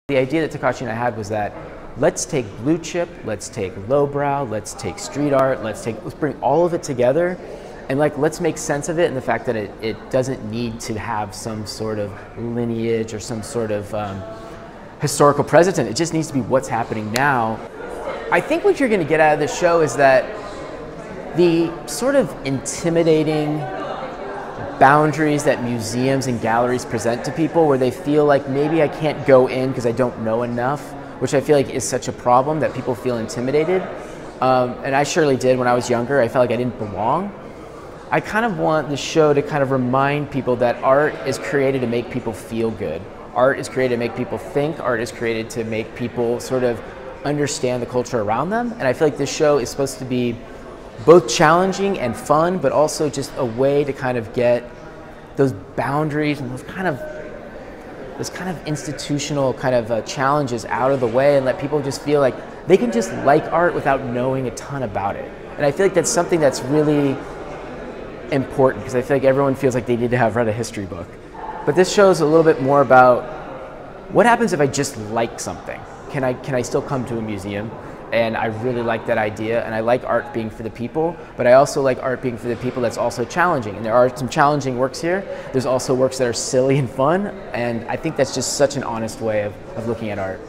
The idea that Takashi and I had was that let's take blue chip, let's take lowbrow, let's take street art, let's bring all of it together, and let's make sense of it in the fact that it doesn't need to have some sort of lineage or some sort of historical precedent. It just needs to be what's happening now. I think what you're going to get out of this show is that the sort of intimidating boundaries that museums and galleries present to people, where they feel like maybe I can't go in because I don't know enough, which I feel like is such a problem, that people feel intimidated. And I surely did when I was younger. I felt like I didn't belong. I kind of want the show to kind of remind people that art is created to make people feel good. Art is created to make people think. Art is created to make people sort of understand the culture around them. And I feel like this show is supposed to be both challenging and fun, but also just a way to kind of get those boundaries and those kind of institutional kind of challenges out of the way, and let people just feel like they can just like art without knowing a ton about it. And I feel like that's something that's really important, because I feel like everyone feels like they need to have read a history book. But this show is a little bit more about what happens if I just like something. Can I still come to a museum? And I really like that idea, and I like art being for the people, but I also like art being for the people that's also challenging. And there are some challenging works here. There's also works that are silly and fun, and I think that's just such an honest way of looking at art.